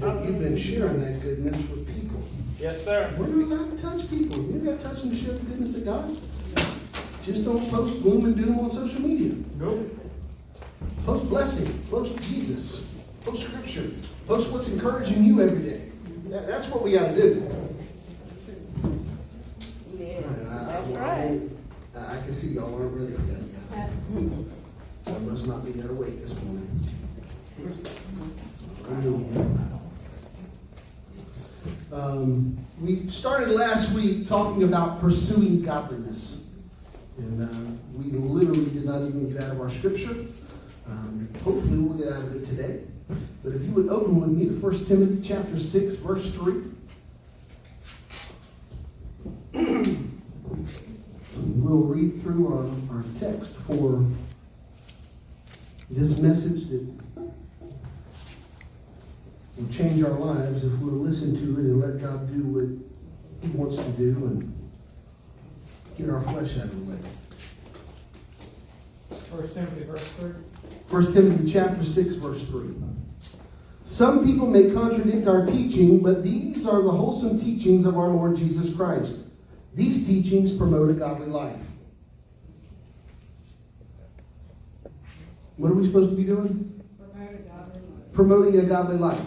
that you've been sharing that goodness with people. Yes, sir. We're not allowed to touch people. You've got to touch them to share the goodness of God. Just don't post gloom and doom on social media. Nope. Post blessing. Post Jesus. Post scripture. Post what's encouraging you every day. That's what we got to do. Yeah, That's right. I can see y'all aren't ready for that yet. I must not be that awake this morning. We started last week talking about pursuing godliness. And we literally did not even get out of our scripture. Hopefully we'll get out of it today. But if you would open with me to 1 Timothy chapter 6, verse 3. We'll read through our text for this message that will change our lives if we'll listen to it and let God do what He wants to do and get our flesh out of the way. 1 Timothy verse 3. 1 Timothy chapter 6, verse 3. Some people may contradict our teaching, but these are the wholesome teachings of our Lord Jesus Christ. These teachings promote a godly life. What are we supposed to be doing? Promoting a godly life.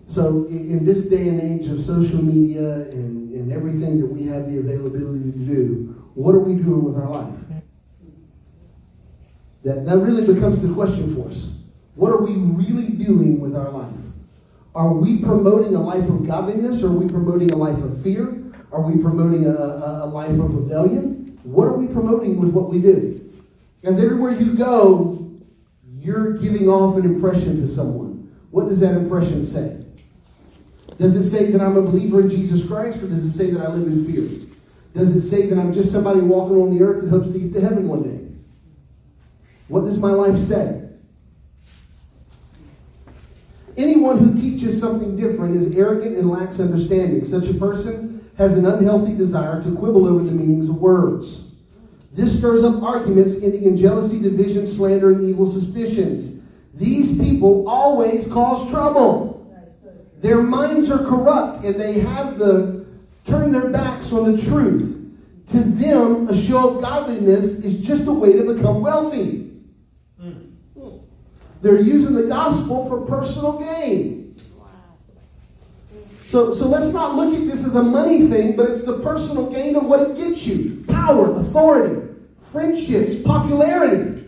So in this day and age of social media and everything that we have the availability to do, what are we doing with our life? That really becomes the question for us. What are we really doing with our life? Are we promoting a life of godliness, or are we promoting a life of fear? Are we promoting a life of rebellion? What are we promoting with what we do? Because everywhere you go, you're giving off an impression to someone. What does that impression say? Does it say that I'm a believer in Jesus Christ, or does it say that I live in fear? Does it say that I'm just somebody walking on the earth that hopes to get to heaven one day? What does my life say? Anyone who teaches something different is arrogant and lacks understanding. Such a person has an unhealthy desire to quibble over the meanings of words. This stirs up arguments, ending in jealousy, division, slander, and evil suspicions. These people always cause trouble. Their minds are corrupt, and they have turned their backs on the truth. To them, a show of godliness is just a way to become wealthy. They're using the gospel for personal gain. So let's not look at this as a money thing, but it's the personal gain of what it gets you. Power, authority, friendships, popularity.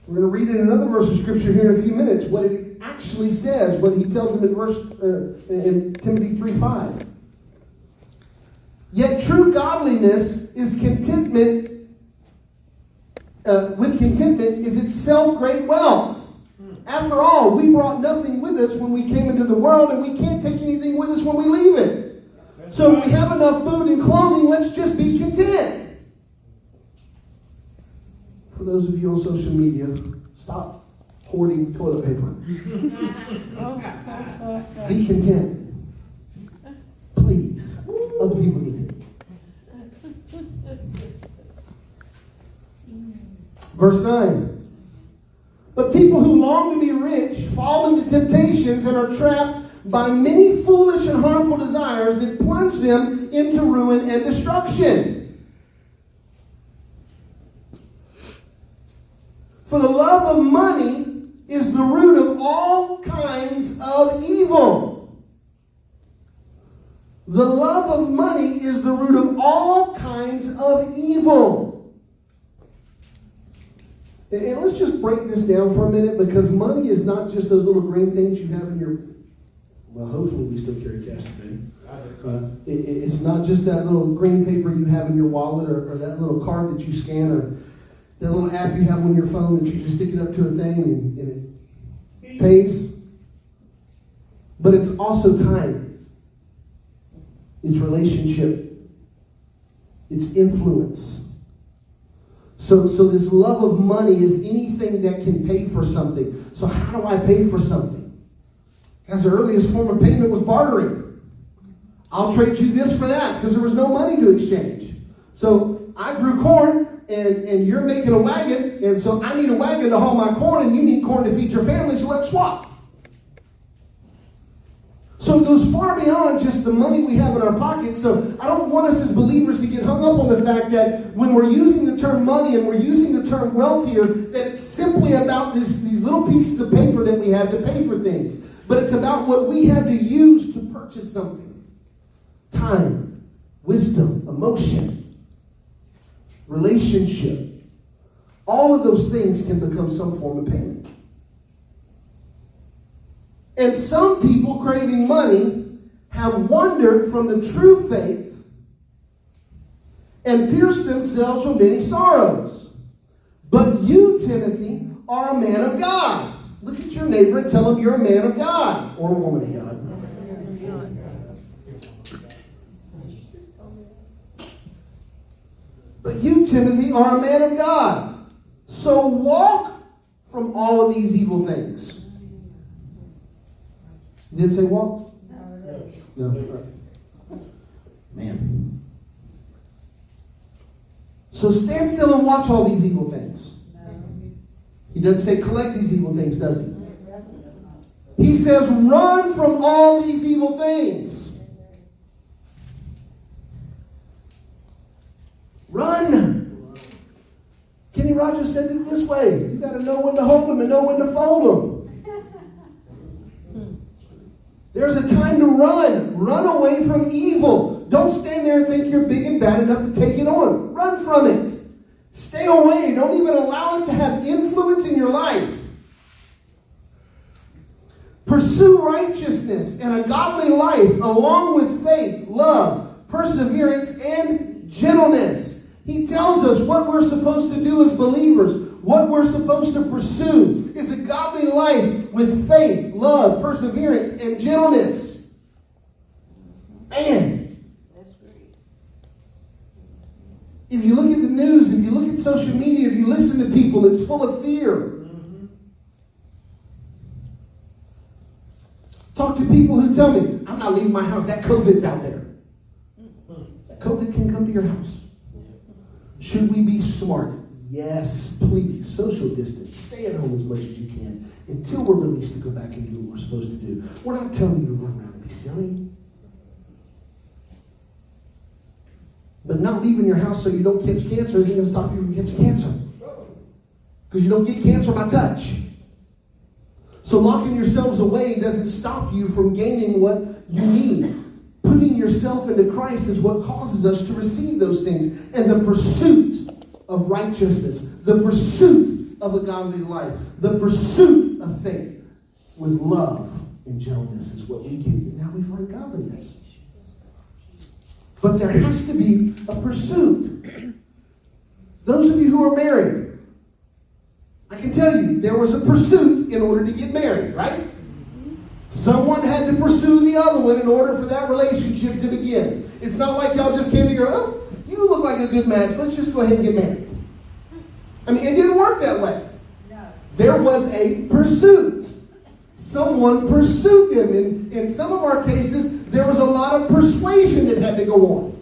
We're going to read in another verse of scripture here in a few minutes what it actually says, what he tells them in Timothy 3:5. Yet true godliness is contentment. With contentment is itself great wealth. After all, we brought nothing with us when we came into the world, and we can't take anything with us when we leave it. So if we have enough food and clothing, let's just be content. For those of you on social media, stop hoarding toilet paper. Be content. Please. Other people need it. Verse 9. But people who long to be rich fall into temptations and are trapped by many foolish and harmful desires that plunge them into ruin and destruction. For the love of money is the root of all kinds of evil. The love of money is the root of all kinds of evil. And let's just break this down for a minute, because money is not just those little green things you have in your, well, hopefully we still carry cash today. It's not just that little green paper you have in your wallet, or that little card that you scan, or that little app you have on your phone that you just stick it up to a thing and it pays. But it's also time. It's relationship. It's influence. So this love of money is anything that can pay for something. So how do I pay for something? Because the earliest form of payment was bartering. I'll trade you this for that, because there was no money to exchange. So I grew corn, and you're making a wagon, and so I need a wagon to haul my corn, and you need corn to feed your family, so let's swap. So it goes far beyond just the money we have in our pockets. So I don't want us as believers to get hung up on the fact that when we're using the term money and we're using the term wealth here, that it's simply about these little pieces of paper that we have to pay for things. But it's about what we have to use to purchase something. Time, wisdom, emotion, relationship. All of those things can become some form of payment. And some people craving money have wandered from the true faith and pierced themselves with many sorrows. But you, Timothy, are a man of God. Look at your neighbor and tell him you're a man of God or a woman of God. But you, Timothy, are a man of God. So walk from all of these evil things. You didn't say walk? No. Man. So stand still and watch all these evil things. He doesn't say collect these evil things, does he? He says run from all these evil things. Run. Kenny Rogers said it this way. You got to know when to hold them and know when to fold them. There's a time to run. Run away from evil. Don't stand there and think you're big and bad enough to take it on. Run from it. Stay away. Don't even allow it to have influence in your life. Pursue righteousness and a godly life along with faith, love, perseverance, and gentleness. He tells us what we're supposed to do as believers. What we're supposed to pursue is a godly life with faith, love, perseverance, and gentleness. Man. That's great. If you look at the news, if you look at social media, if you listen to people, it's full of fear. Talk to people who tell me, I'm not leaving my house, that COVID's out there. That COVID can come to your house. Should we be smart? Yes, please. Social distance. Stay at home as much as you can until we're released to go back and do what we're supposed to do. We're not telling you to run around and be silly. But not leaving your house so you don't catch cancer isn't going to stop you from catching cancer. Because you don't get cancer by touch. So locking yourselves away doesn't stop you from gaining what you need. Putting yourself into Christ is what causes us to receive those things. And the pursuit of righteousness, the pursuit of a godly life, the pursuit of faith with love and gentleness is what we get. Now we find godliness. But there has to be a pursuit. Those of you who are married, I can tell you, there was a pursuit in order to get married, right? Someone had to pursue the other one in order for that relationship to begin. It's not like y'all just came together, oh, you look like a good match, let's just go ahead and get married. I mean, it didn't work that way. No. There was a pursuit. Someone pursued them. In some of our cases, there was a lot of persuasion that had to go on.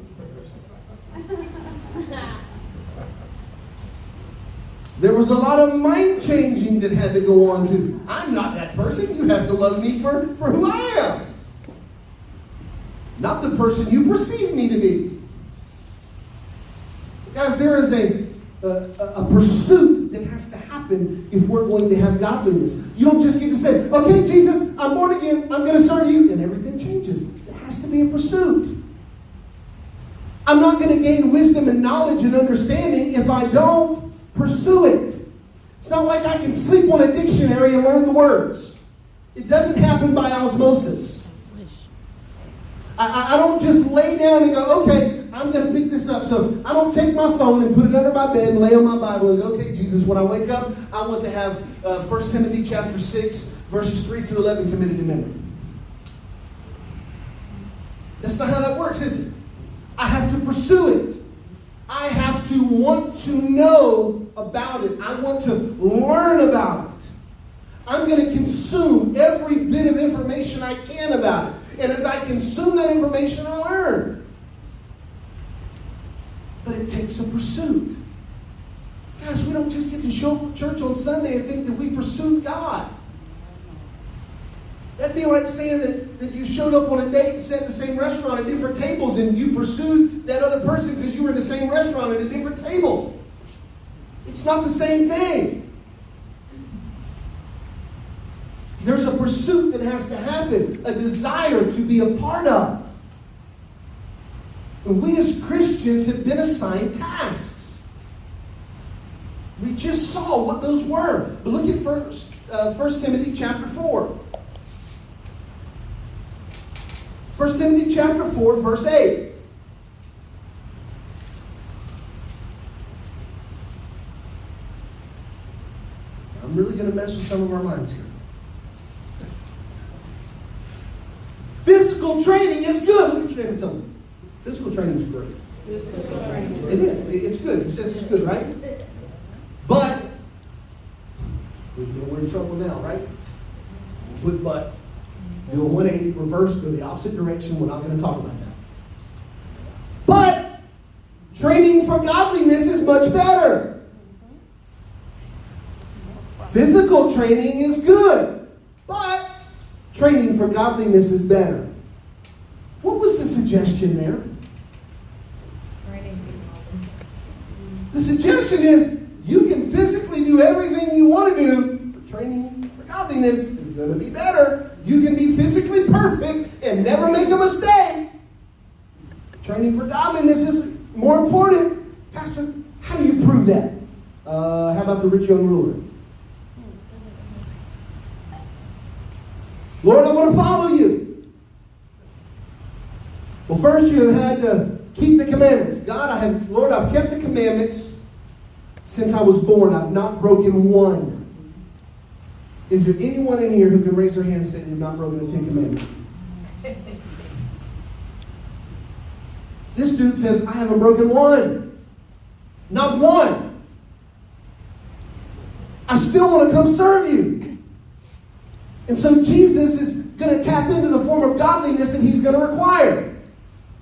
There was a lot of mind changing that had to go on too. I'm not that person. You have to love me for who I am. Not the person you perceive me to be. Guys, there is a pursuit that has to happen if we're going to have godliness. You don't just get to say, okay, Jesus, I'm born again. I'm going to serve you. And everything changes. There has to be a pursuit. I'm not going to gain wisdom and knowledge and understanding if I don't pursue it. It's not like I can sleep on a dictionary and learn the words. It doesn't happen by osmosis. I don't just lay down and go, okay, I'm going to pick this up. So I don't take my phone and put it under my bed and lay on my Bible and go, okay, Jesus, when I wake up, I want to have 1 Timothy chapter 6, verses 3 through 11 committed to memory. That's not how that works, is it? I have to pursue it. I have to want to know about it. I want to learn about it. I'm going to consume every bit of information I can about it. And as I consume that information, I learn. But it takes a pursuit. show up at church on Sunday and think that we pursued God. That'd be like saying that you showed up on a date and sat in the same restaurant at different tables and you pursued that other person because you were in the same restaurant at a different table. It's not the same thing. There's a pursuit that has to happen, a desire to be a part of. And we as Christians have been assigned tasks. We just saw what those were. But look at 1 Timothy chapter 4. 1 Timothy chapter 4, verse 8. I'm really going to mess with some of our minds here. Physical training is good. Look at your name and tell me. Physical training is great. It is. It's good. He says it's good, right? But we know we're in trouble now, right? Put but. Do a 180, reverse, go the opposite direction. We're not going to talk about that. But training for godliness is much better. Physical training is good, but training for godliness is better. What was the suggestion there? The suggestion is you can physically do everything you want to do, but training for godliness is going to be better. You can be physically perfect and never make a mistake. Training for godliness is more important. Pastor, how do you prove that? How about the rich young ruler? Lord, I want to follow you. Well, first you have had to keep the commandments. God, Lord, I've kept the commandments since I was born. I've not broken one. Is there anyone in here who can raise their hand and say they've not broken the 10 Commandments? This dude says, I haven't broken one. Not one. I still want to come serve you. And so Jesus is going to tap into the form of godliness and he's going to require.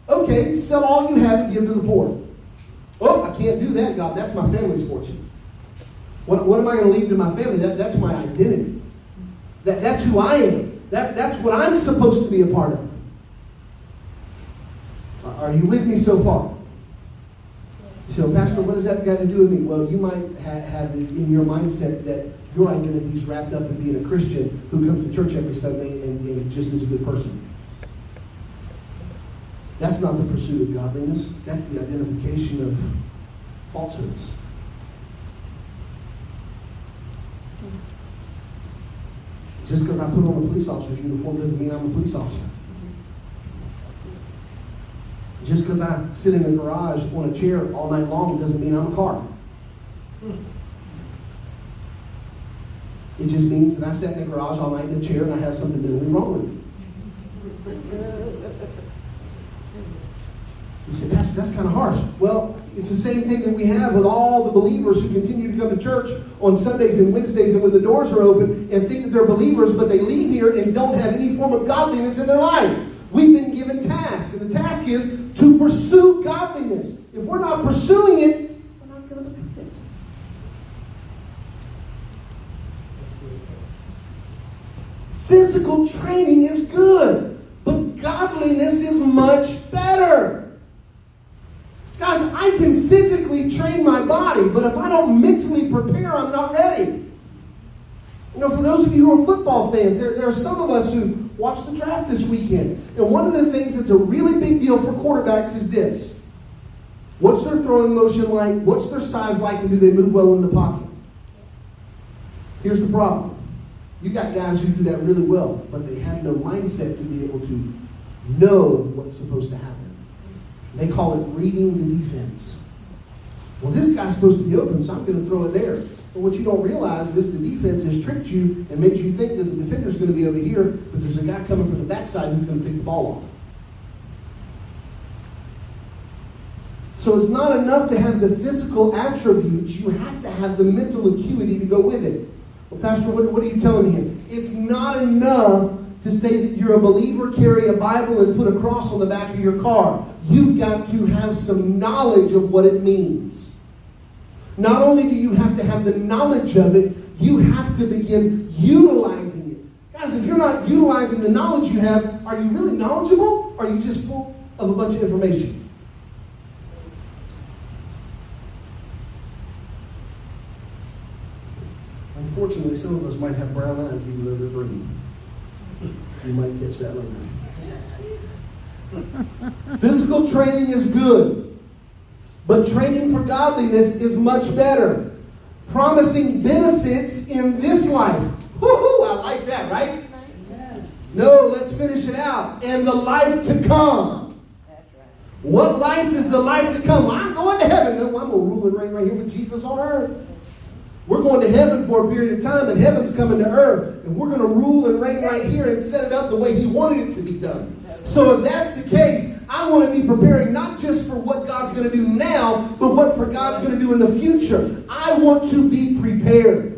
Okay, sell all you have and give to the poor. Oh, I can't do that, God. That's my family's fortune. What am I going to leave to my family? That's my identity. That's who I am. That's what I'm supposed to be a part of. Are you with me so far? You say, well, Pastor, what does that got to do with me? Well, you might have it in your mindset that your identity is wrapped up in being a Christian who comes to church every Sunday and just is a good person. That's not the pursuit of godliness. That's the identification of falsehoods. Just because I put on a police officer's uniform doesn't mean I'm a police officer. Just because I sit in a garage on a chair all night long doesn't mean I'm a car. It just means that I sat in a garage all night in a chair and I have something mentally wrong with me. You say, Pastor, that's kind of harsh. Well, it's the same thing that we have with all the believers who continue to come to church on Sundays and Wednesdays and when the doors are open and think that they're believers, but they leave here and don't have any form of godliness in their life. We've been given tasks, and the task is to pursue godliness. If we're not pursuing it, we're not going to do it. Physical training is good, but godliness is much better. Guys, I can physically train my body, but if I don't mentally prepare, I'm not ready. You know, for those of you who are football fans, there are some of us who watched the draft this weekend. And one of the things that's a really big deal for quarterbacks is this. What's their throwing motion like? What's their size like? And do they move well in the pocket? Here's the problem. You got guys who do that really well, but they have no mindset to be able to know what's supposed to happen. They call it reading the defense. Well, this guy's supposed to be open, so I'm going to throw it there. But what you don't realize is the defense has tricked you and makes you think that the defender's going to be over here, but there's a guy coming from the backside who's going to pick the ball off. So it's not enough to have the physical attributes. You have to have the mental acuity to go with it. Well, Pastor, what are you telling me here? It's not enough to say that you're a believer, carry a Bible, and put a cross on the back of your car. You've got to have some knowledge of what it means. Not only do you have to have the knowledge of it, you have to begin utilizing it. Guys, if you're not utilizing the knowledge you have, are you really knowledgeable? Or are you just full of a bunch of information? Unfortunately, some of us might have brown eyes even though they're green. You might catch that later. Physical training is good, but training for godliness is much better, promising benefits in this life. Woo-hoo, I like that, right? No, let's finish it out. And the life to come. What life is the life to come? Well, I'm going to heaven. No, I'm going to rule and reign right here with Jesus on earth. We're going to heaven for a period of time, and heaven's coming to earth. And we're going to rule and reign right here and set it up the way He wanted it to be done. So if that's the case, I want to be preparing not just for what God's going to do now, but what for God's going to do in the future. I want to be prepared.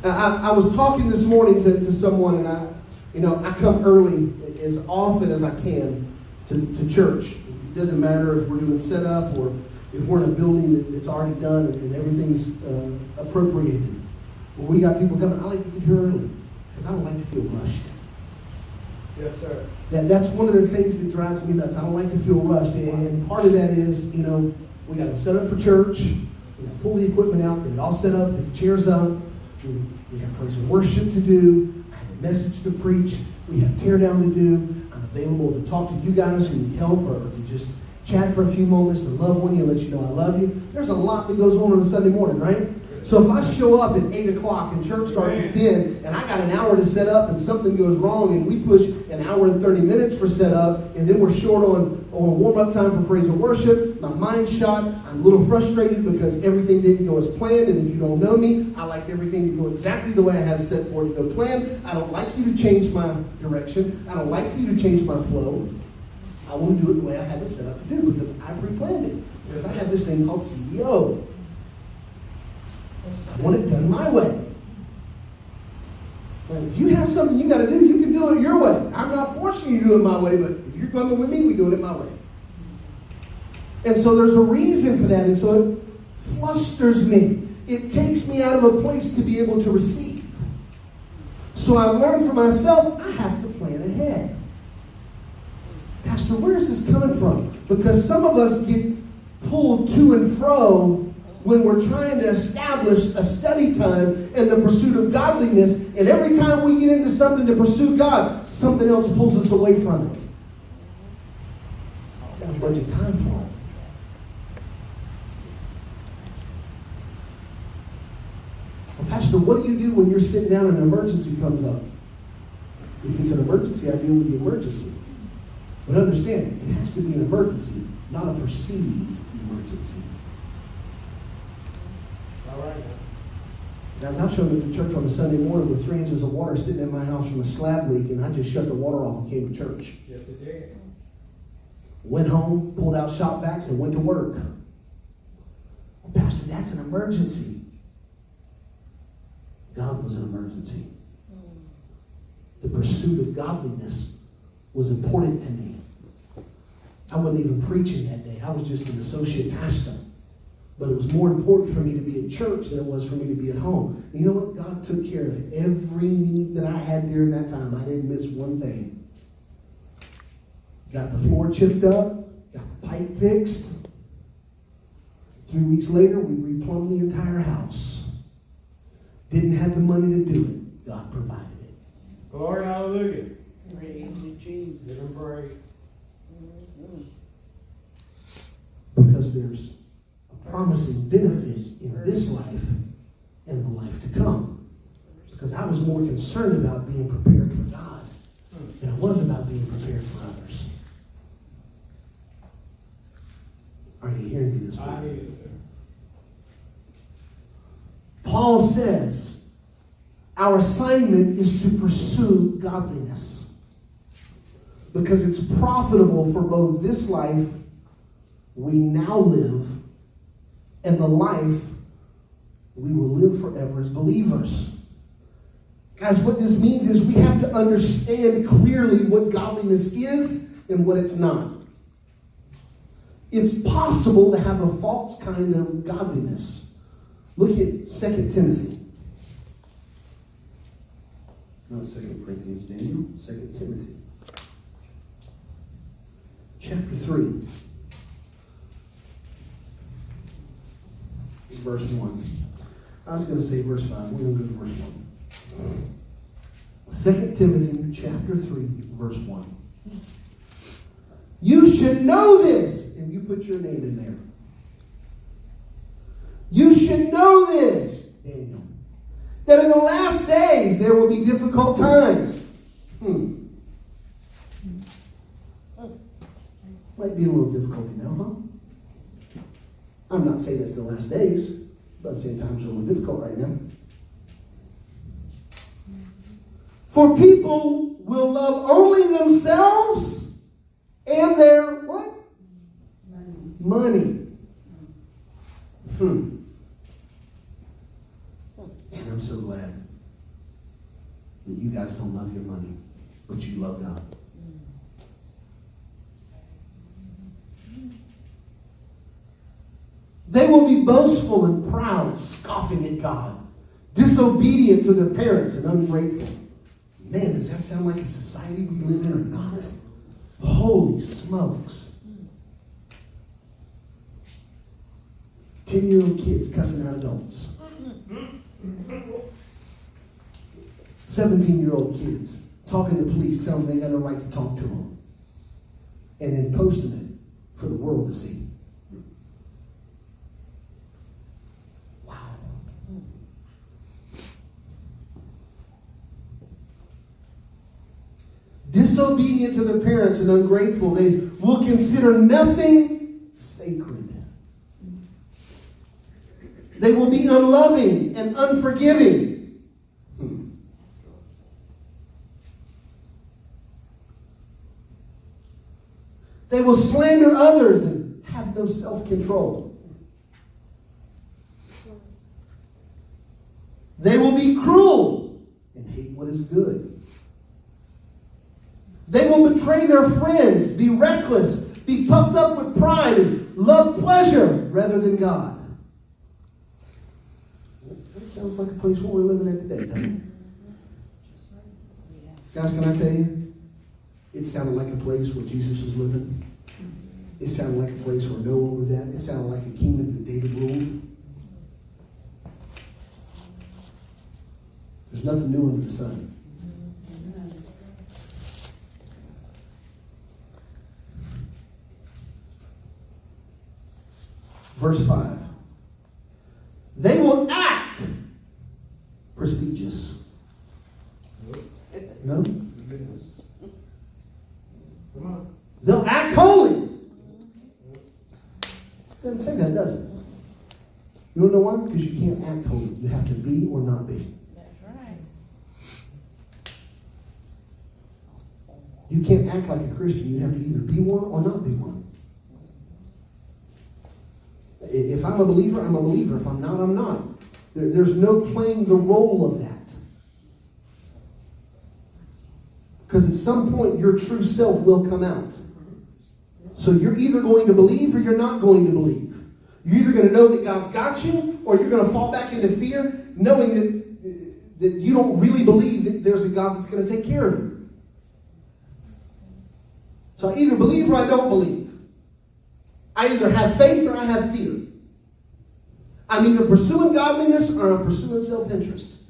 I was talking this morning to someone, and I come early as often as I can to church. It doesn't matter if we're doing setup or if we're in a building that's already done and everything's appropriated. When we got people coming, I like to get here early because I don't like to feel rushed. Yes, sir. That's one of the things that drives me nuts. I don't like to feel rushed. And part of that is, we got to set up for church. We got to pull the equipment out, get it all set up, get the chairs up. We have praise and worship to do. I have a message to preach. We have tear down to do. I'm available to talk to you guys who need help or to just chat for a few moments, to love on you, let you know I love you. There's a lot that goes on a Sunday morning, right? So if I show up at 8 o'clock and church starts at 10 and I got an hour to set up and something goes wrong and we push an hour and 30 minutes for setup and then we're short on warm-up time for praise and worship, my mind's shot, I'm a little frustrated because everything didn't go as planned, and if you don't know me, I like everything to go exactly the way I have set for it to go planned. I don't like you to change my direction. I don't like for you to change my flow. I want to do it the way I have it set up to do because I pre-planned it. Because I have this thing called CEO. I want it done my way. And if you have something you got to do, you can do it your way. I'm not forcing you to do it my way, but if you're coming with me, we're doing it my way. And so there's a reason for that. And so it flusters me. It takes me out of a place to be able to receive. So I've learned for myself, I have to plan ahead. Pastor, where is this coming from? Because some of us get pulled to and fro when we're trying to establish a study time in the pursuit of godliness, and every time we get into something to pursue God, something else pulls us away from it. Got a budget time for it. Well, Pastor, what do you do when you're sitting down and an emergency comes up? If it's an emergency, I deal with the emergency. But understand, it has to be an emergency, not a perceived emergency. All right. Guys, I've shown up to church on a Sunday morning with 3 inches of water sitting in my house from a slab leak, and I just shut the water off and came to church. Yes, it did. Went home, pulled out shop vacs, and went to work. Well, Pastor, that's an emergency. God was an emergency. The pursuit of godliness was important to me. I wasn't even preaching that day. I was just an associate pastor. But it was more important for me to be at church than it was for me to be at home. And you know what? God took care of every need that I had during that time. I didn't miss one thing. Got the floor chipped up. Got the pipe fixed. 3 weeks later, we replumbed the entire house. Didn't have the money to do it. God provided it. Glory, hallelujah. Praise you, Jesus. Give him praise. Because there's a promising benefit in this life and the life to come. Because I was more concerned about being prepared for God than I was about being prepared for others. Are you hearing me this I morning? hear you, sir. Paul says, our assignment is to pursue godliness because it's profitable for both this life we now live and the life we will live forever as believers. Guys, what this means is we have to understand clearly what godliness is and what it's not. It's possible to have a false kind of godliness. Look at 2 Timothy. Not 2 Corinthians, Daniel. 2 Timothy. Chapter 3. Verse 1. I was going to say verse 5. We're going to go to verse 1. 2 Timothy chapter 3, verse 1. You should know this. And you put your name in there. You should know this, Daniel, that in the last days there will be difficult times. Might be a little difficulty now, huh? I'm not saying that's the last days, but I'm saying times are a little difficult right now. For people will love only themselves and their what? Money. And I'm so glad that you guys don't love your money, but you love God. They will be boastful and proud, scoffing at God, disobedient to their parents and ungrateful. Man, does that sound like a society we live in or not? Holy smokes. 10-year-old kids cussing out adults. 17-year-old kids talking to police, telling them they got no right to talk to them. And then posting it for the world to see. Wow. Disobedient to their parents and ungrateful, they will consider nothing sacred. They will be unloving and unforgiving. They will slander others and have no self-control. They will be cruel and hate what is good. They will betray their friends, be reckless, be puffed up with pride, and love pleasure rather than God. That sounds like a place where we're living at today, doesn't it? Guys, can I tell you? It sounded like a place where Jesus was living. It sounded like a place where Noah was at. It sounded like a kingdom that David ruled. There's nothing new under the sun. Verse 5. They will act prestigious. No? Come on. They'll act holy. Doesn't say that, does it? You don't know why? Because you can't act holy. You have to be or not be. That's right. You can't act like a Christian. You have to either be one or not be one. If I'm a believer, I'm a believer. If I'm not, I'm not. There's no playing the role of that. Because at some point, your true self will come out. So you're either going to believe or you're not going to believe. You're either going to know that God's got you, or you're going to fall back into fear, knowing that you don't really believe that there's a God that's going to take care of you. So I either believe or I don't believe. I either have faith or I have fear. I'm either pursuing godliness or I'm pursuing self-interest.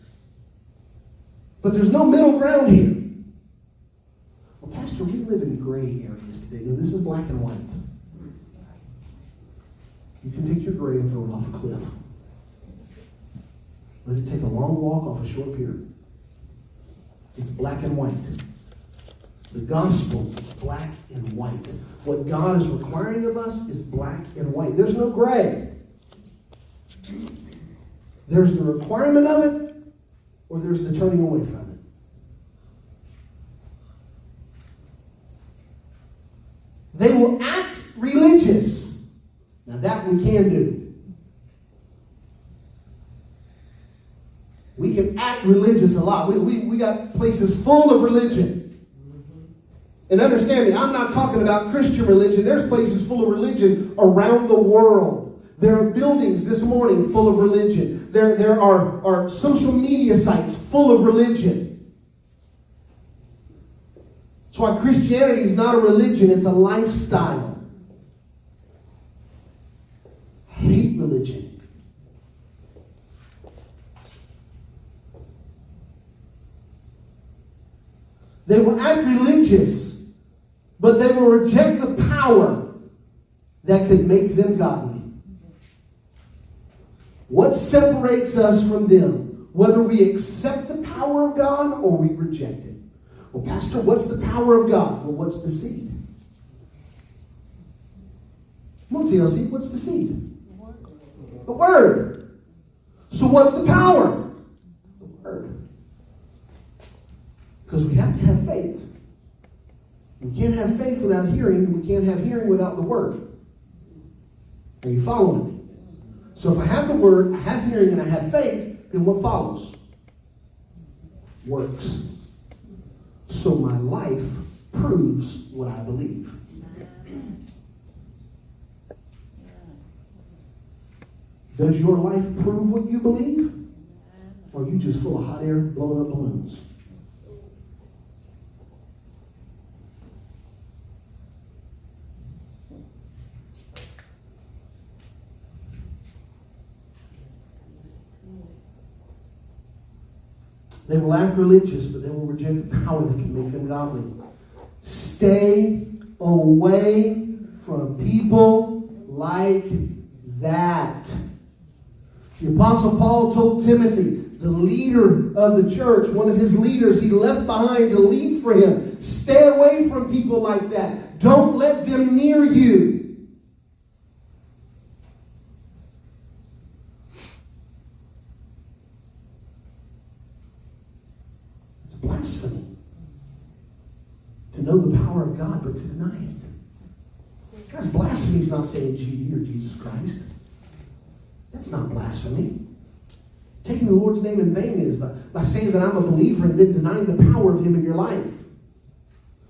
But there's no middle ground here. Well, Pastor, we live in gray areas today. No, this is black and white. You can take your gray and throw it off a cliff. Let it take a long walk off a short pier. It's black and white. The gospel is black and white. What God is requiring of us is black and white. There's no gray. There's the requirement of it, or there's the turning away from it. They will act religious. Now that we can do. We can act religious a lot. We got places full of religion. And understand me, I'm not talking about Christian religion. There's places full of religion around the world. There are buildings this morning full of religion. There are social media sites full of religion. That's why Christianity is not a religion, it's a lifestyle. I hate religion. They will act religious, but they will reject the power that could make them godly. What separates us from them? Whether we accept the power of God or we reject it. Well, Pastor, what's the power of God? Well, what's the seed? Come on, TLC, what's the seed? The Word. So what's the power? The Word. Because we have to have faith. We can't have faith without hearing, and we can't have hearing without the Word. Are you following me? So if I have the Word, I have hearing, and I have faith, then what follows? Works. So my life proves what I believe. Does your life prove what you believe? Or are you just full of hot air blowing up balloons? They will act religious, but they will reject the power that can make them godly. Stay away from people like that. The Apostle Paul told Timothy, the leader of the church, one of his leaders he left behind to lead for him. Stay away from people like that. Don't let them near you. Blasphemy to know the power of God but to deny it. Guys, blasphemy is not saying GD or Jesus Christ. That's not blasphemy. Taking the Lord's name in vain is by saying that I'm a believer and then denying the power of Him in your life.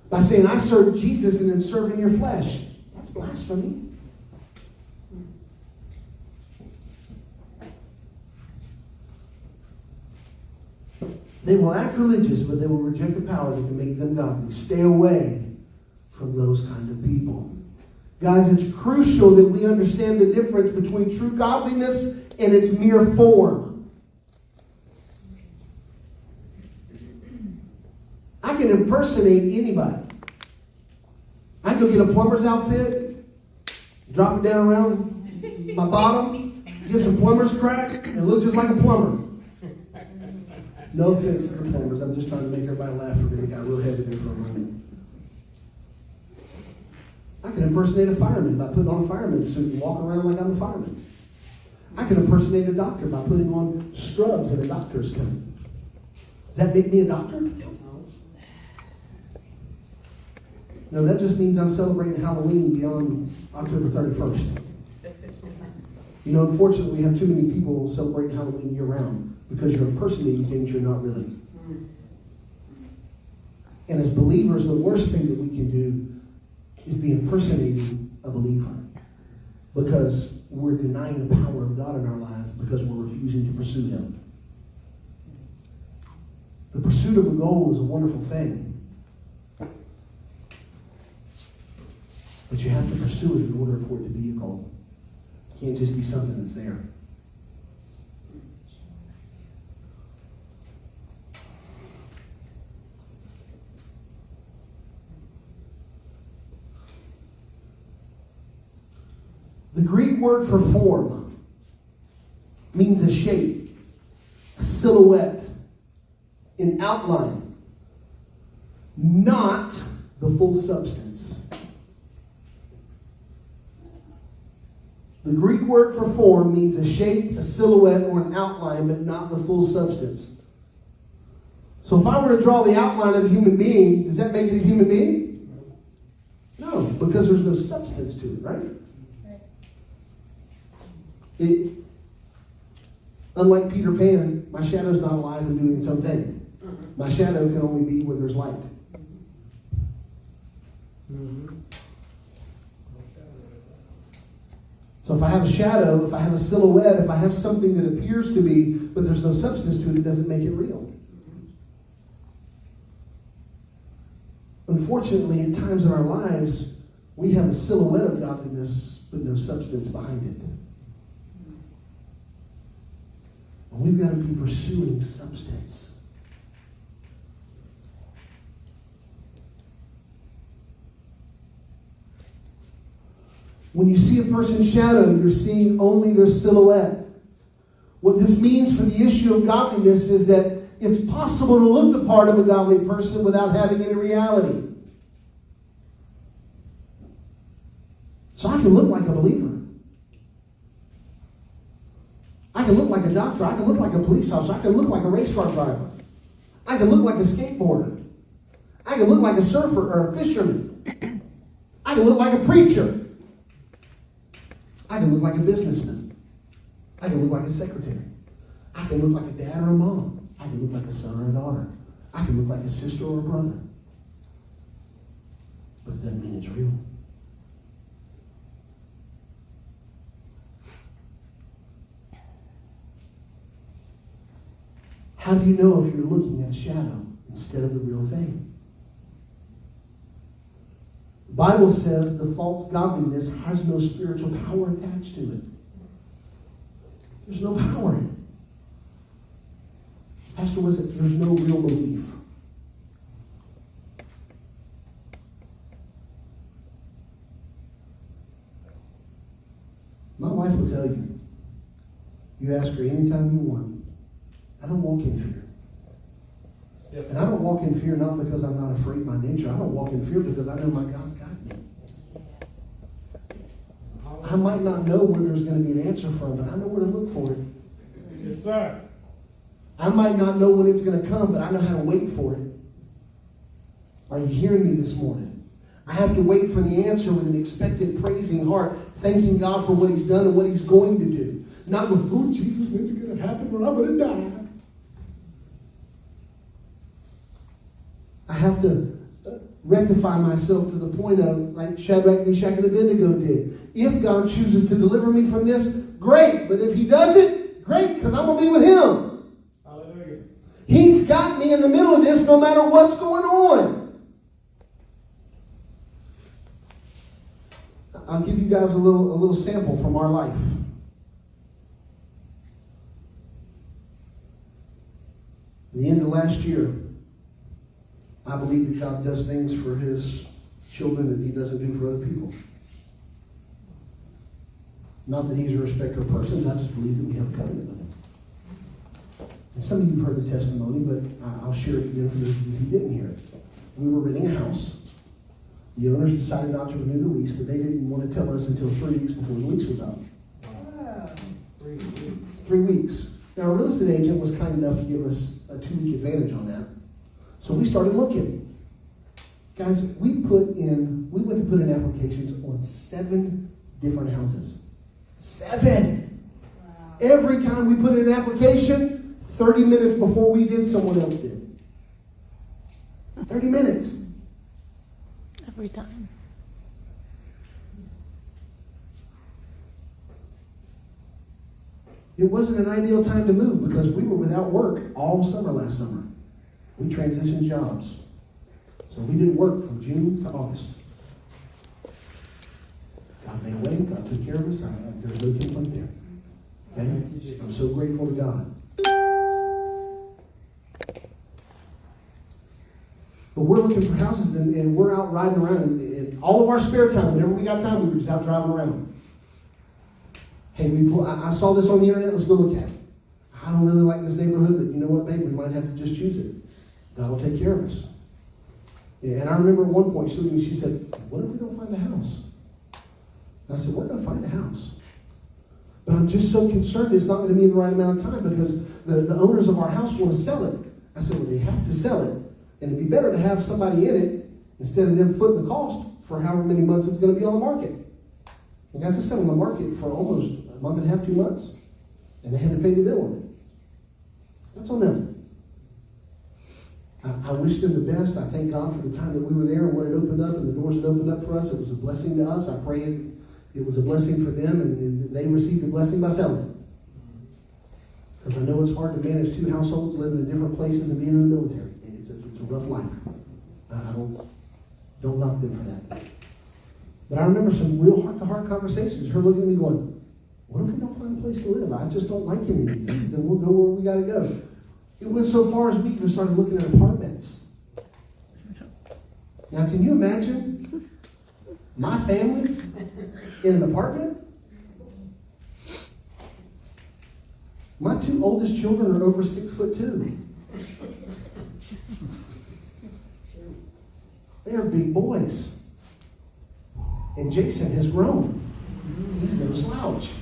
By saying I serve Jesus and then serving your flesh. That's blasphemy. They will act religious, but they will reject the power that can make them godly. Stay away from those kind of people. Guys, it's crucial that we understand the difference between true godliness and its mere form. I can impersonate anybody. I can go get a plumber's outfit, drop it down around my bottom, get some plumber's crack, and look just like a plumber. No offense to the plumbers. I'm just trying to make everybody laugh for a minute. It got real heavy there for a moment. I can impersonate a fireman by putting on a fireman's suit and walking around like I'm a fireman. I can impersonate a doctor by putting on scrubs and a doctor's coat. Does that make me a doctor? No, that just means I'm celebrating Halloween beyond October 31st. You know, unfortunately, we have too many people celebrating Halloween year-round because you're impersonating things you're not really. And as believers, the worst thing that we can do is be impersonating a believer because we're denying the power of God in our lives because we're refusing to pursue Him. The pursuit of a goal is a wonderful thing. But you have to pursue it in order for it to be a goal. It can't just be something that's there. The Greek word for form means a shape, a silhouette, an outline, not the full substance. The Greek word for form means a shape, a silhouette, or an outline, but not the full substance. So if I were to draw the outline of a human being, does that make it a human being? No, because there's no substance to it, right? Unlike Peter Pan, my shadow's not alive and doing its own thing. My shadow can only be where there's light. Mm-hmm. So if I have a shadow, if I have a silhouette, if I have something that appears to be, but there's no substance to it, it doesn't make it real. Unfortunately, at times in our lives, we have a silhouette of godliness, but no substance behind it. And we've got to be pursuing substance. When you see a person's shadow, you're seeing only their silhouette. What this means for the issue of godliness is that it's possible to look the part of a godly person without having any reality. So I can look like a believer. I can look like a doctor. I can look like a police officer. I can look like a race car driver. I can look like a skateboarder. I can look like a surfer or a fisherman. I can look like a preacher. I can look like a businessman. I can look like a secretary. I can look like a dad or a mom. I can look like a son or a daughter. I can look like a sister or a brother. But it doesn't mean it's real. How do you know if you're looking at a shadow instead of the real thing? The Bible says the false godliness has no spiritual power attached to it. There's no power in it. Pastor, was it? There's no real belief. My wife will tell you, you ask her anytime you want, I don't walk in fear. Yes. And I don't walk in fear not because I'm not afraid by nature. I don't walk in fear because I know my God's got me. I might not know where there's going to be an answer from, but I know where to look for it. Yes, sir. I might not know when it's going to come, but I know how to wait for it. Are you hearing me this morning? I have to wait for the answer with an expectant, praising heart, thanking God for what He's done and what He's going to do. Not with, oh, Jesus, when's it going to happen or I'm going to die? I have to rectify myself to the point of, like Shadrach, Meshach, and Abednego did. If God chooses to deliver me from this, great. But if He doesn't, great, because I'm going to be with Him. Hallelujah. He's got me in the middle of this no matter what's going on. I'll give you guys a little sample from our life. At the end of last year, I believe that God does things for His children that He doesn't do for other people. Not that He's a respecter of persons, I just believe that we have a covenant with Him. And some of you have heard the testimony, but I'll share it again for those of you who didn't hear it. We were renting a house. The owners decided not to renew the lease, but they didn't want to tell us until 3 weeks before the lease was up. Wow. 3 weeks. Now, a real estate agent was kind enough to give us a 2-week advantage on that. So we started looking. Guys, we went to put in applications on 7 different houses. 7! Wow. Every time we put in an application, 30 minutes before we did, someone else did. 30 minutes. Every time. It wasn't an ideal time to move because we were without work all summer last summer. We transitioned jobs. So we didn't work from June to August. God made a way. God took care of us. There's no complaint there. Okay? I'm so grateful to God. But we're looking for houses and we're out riding around. And all of our spare time, whenever we got time, we were just out driving around. Hey, I saw this on the internet. Let's go look at it. I don't really like this neighborhood, but you know what, babe? We might have to just choose it. God will take care of us. Yeah, and I remember at one point, she said, what if we don't find a house? And I said, we're going to find a house. But I'm just so concerned it's not going to be in the right amount of time because the owners of our house want to sell it. I said, well, they have to sell it. And it'd be better to have somebody in it instead of them footing the cost for however many months it's going to be on the market. And guys, it's sat on the market for almost a month and a half, 2 months. And they had to pay the bill on it. That's on them. I wish them the best. I thank God for the time that we were there and when it opened up and the doors that opened up for us. It was a blessing to us. I pray it was a blessing for them and they received a blessing by selling. Because I know it's hard to manage two households, living in different places and being in the military. It's a rough life. I don't knock them for that. But I remember some real heart-to-heart conversations. Her looking at me going, what if we don't find a place to live? I just don't like any of these. I said, then we'll go where we got to go. It went so far as we even started looking at apartments. Now, can you imagine my family in an apartment? My two oldest children are over 6'2". They are big boys. And Jason has grown. He's no slouch.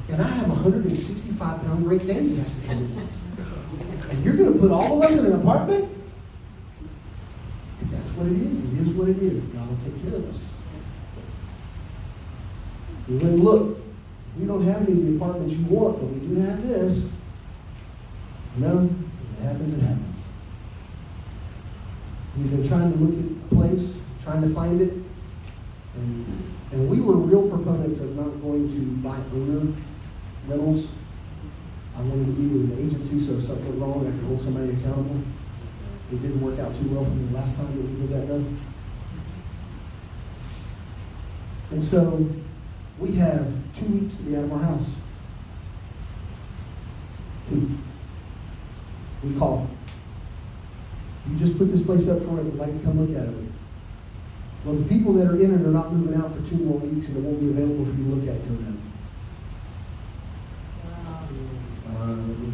And I have a 165-pound Great Dane that has to come in. And you're going to put all of us in an apartment? If that's what it is what it is. God will take care of us. We went and looked. We don't have any of the apartments you want, but we do have this. No, if it happens, it happens. We've been trying to look at a place, trying to find it. And we were real proponents of not going to buy owner rentals. I wanted to be with an agency, so if something went wrong, I could hold somebody accountable. It didn't work out too well for me the last time that we did that, though. And so we have 2 weeks to be out of our house. 2. We call. You just put this place up for it. We'd like to come look at it. Well, the people that are in it are not moving out for 2 more weeks, and it won't be available for you to look at till then.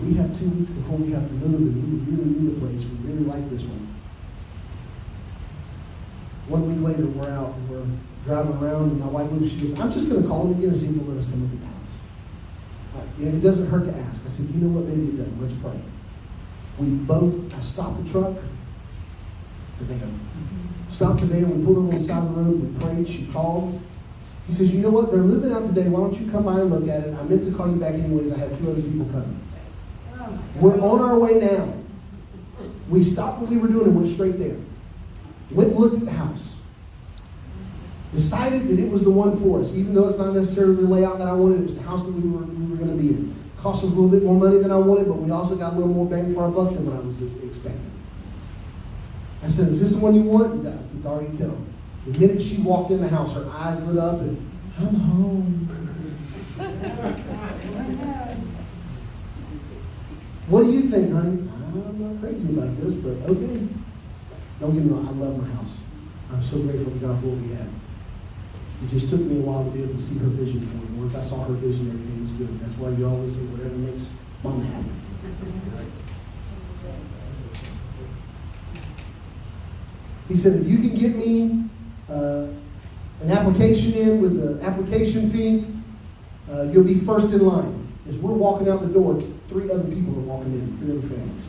We have 2 weeks before we have to move, and we really need a place. We really like this one. 1 week later, we're out, and we're driving around, and my wife looks, she goes, I'm just going to call them again and see if they'll let us come look at the house. It doesn't hurt to ask. I said, you know what, baby, it does. Let's pray. I stopped the truck, the van. Stopped the van, we pulled over on the side of the road, we prayed, she called. He says, you know what, they're moving out today, why don't you come by and look at it? I meant to call you back anyways, I have 2 other people coming. We're on our way now. We stopped what we were doing and went straight there. Went and looked at the house. Decided that it was the one for us, even though it's not necessarily the layout that I wanted, it was the house that we were going to be in. Cost us a little bit more money than I wanted, but we also got a little more bang for our buck than what I was expecting. I said, is this the one you want? I could already tell. The minute she walked in the house, her eyes lit up and, I'm home. What do you think, honey? I'm not crazy about this, but okay. Don't get me wrong, I love my house. I'm so grateful to God for what we have. It just took me a while to be able to see her vision for it. Once I saw her vision, everything was good. That's why you always say whatever makes Mama happy. He said, if you can get me an application in with the application fee, you'll be first in line. As we're walking out the door, 3 other people are walking in, 3 other families.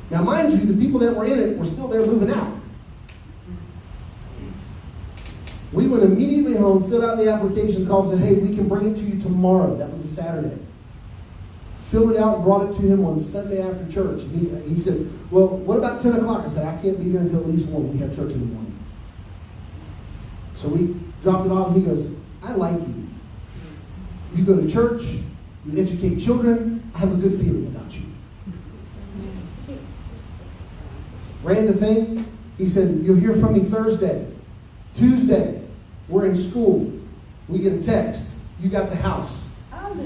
Now, mind you, the people that were in it were still there moving out. We went immediately home, filled out the application, called and said, hey, we can bring it to you tomorrow. That was a Saturday. Filled it out and brought it to him on Sunday after church. He said, well, what about 10 o'clock? I said, I can't be there until at least 1. We have church in the morning. So we dropped it off, and he goes, I like you. You go to church, you educate children, I have a good feeling about you. Ran the thing. He said, you'll hear from me Thursday. Tuesday, we're in school. We get a text. You got the house. I'm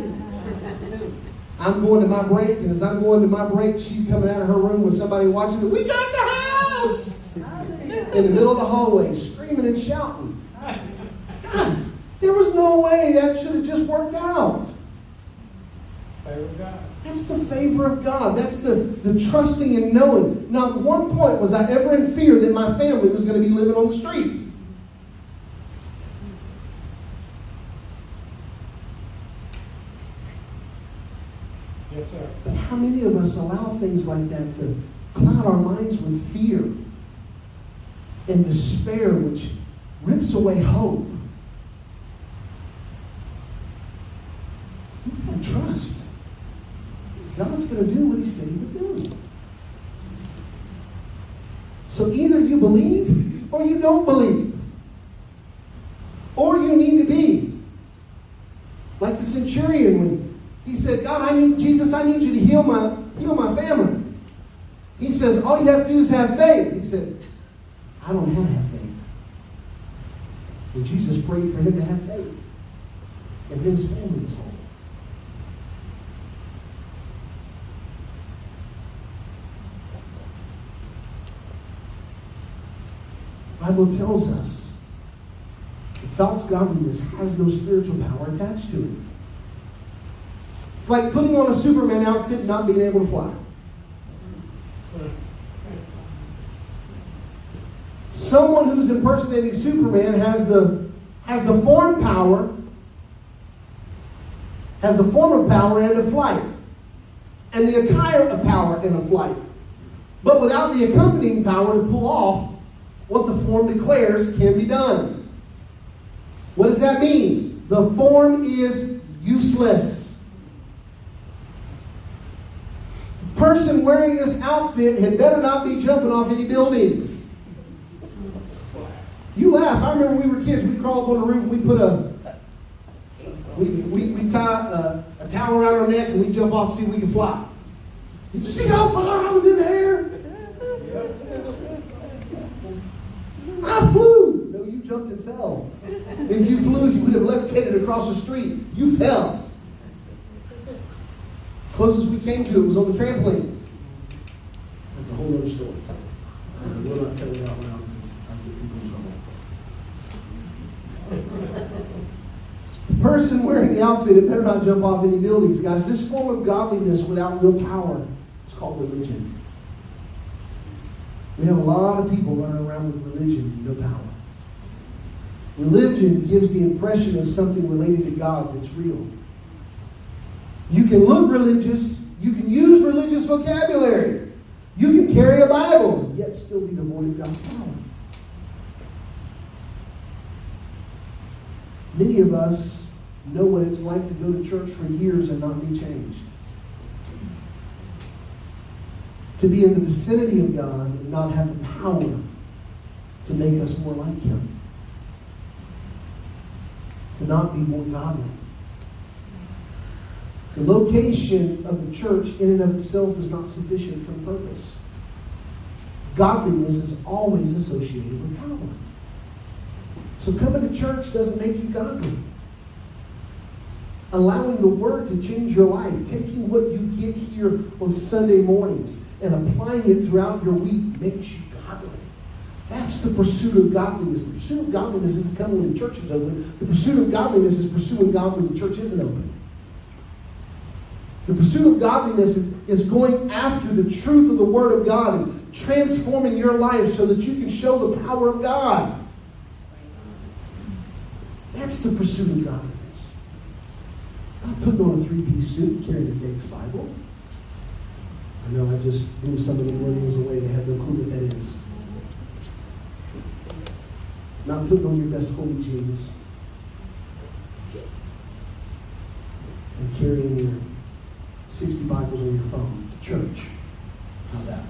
going to my break, and as I'm going to my break, she's coming out of her room with somebody watching it. We got the house! In the middle of the hallway, screaming and shouting. Guys, there was no way that should have just worked out. Favor of God. That's the favor of God. That's the trusting and knowing. Not at one point was I ever in fear that my family was going to be living on the street. Yes, sir. But how many of us allow things like that to cloud our minds with fear and despair, which rips away hope? You gotta trust. God's going to do what He said He would do. So either you believe or you don't believe. Or you need to be. Like the centurion when he said, God, Jesus, I need you to heal my family. He says, all you have to do is have faith. He said, I don't have faith. And Jesus prayed for him to have faith. And then his family was whole. The Bible tells us that false godliness has no spiritual power attached to it. It's like putting on a Superman outfit and not being able to fly. Someone who's impersonating Superman has the form of power and a flight, and the attire of power and a flight, but without the accompanying power to pull off what the form declares can be done. What does that mean? The form is useless. The person wearing this outfit had better not be jumping off any buildings. You laugh. I remember when we were kids, we'd crawl up on the roof and we'd put we'd tie a towel around our neck and we'd jump off and see if we could fly. Did you see how far I was in the air? I flew. No, you jumped and fell. If you flew, you would have levitated across the street. You fell. Closest we came to it was on the trampoline. That's a whole other story. And I will not tell it out loud because I'll get people in trouble. The person wearing the outfit had better not jump off any buildings, guys. This form of godliness without real power is called religion. We have a lot of people running around with religion, no power. Religion gives the impression of something related to God that's real. You can look religious, you can use religious vocabulary, you can carry a Bible, and yet still be devoid of God's power. Many of us know what it's like to go to church for years and not be changed. To be in the vicinity of God and not have the power to make us more like Him. To not be more godly. The location of the church in and of itself is not sufficient for the purpose. Godliness is always associated with power. So coming to church doesn't make you godly. Allowing the Word to change your life, taking what you get here on Sunday mornings and applying it throughout your week makes you godly. That's the pursuit of godliness. The pursuit of godliness isn't coming when the church is open. The pursuit of godliness is pursuing God when the church isn't open. The pursuit of godliness is going after the truth of the Word of God and transforming your life so that you can show the power of God. That's the pursuit of godliness. Not putting on a three-piece suit and carrying a Dake's Bible. I know I just moved some of the millennials away. They have no clue what that is. Not putting on your best holy jeans and carrying your 60 Bibles on your phone to church. How's that?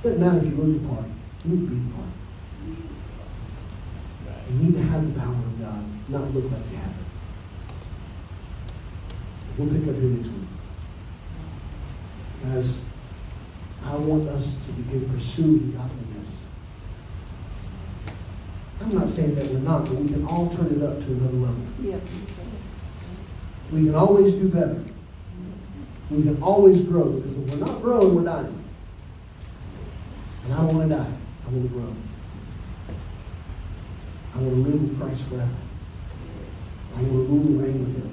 Doesn't matter if you look the part. You need to be the part. You need to have the power of God, not look like you have it. We'll pick up here next week. Guys, I want us to begin pursuing godliness. I'm not saying that we're not, but we can all turn it up to another level. Yeah. We can always do better. We can always grow, because if we're not growing, we're dying. And I don't want to die. I want to grow. I want to live with Christ forever. I want to rule and reign with Him.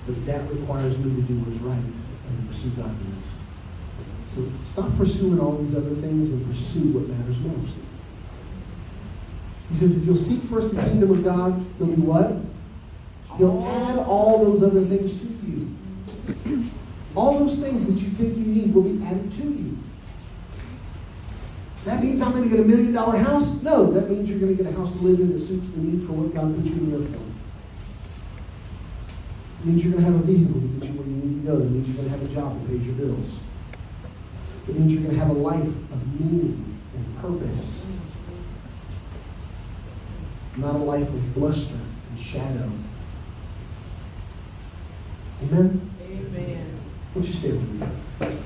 But that requires me to do what's right and to pursue godliness. So stop pursuing all these other things and pursue what matters most. He says, if you'll seek first the kingdom of God, He'll do what? He'll add all those other things to you. All those things that you think you need will be added to you. So that means I'm going to get $1 million house? No, that means you're going to get a house to live in that suits the need for what God put you in the earth for. It means you're going to have a vehicle to get you where you need to go. It means you're going to have a job that pays your bills. It means you're going to have a life of meaning and purpose. Not a life of bluster and shadow. Amen? Amen. Would you stay with me?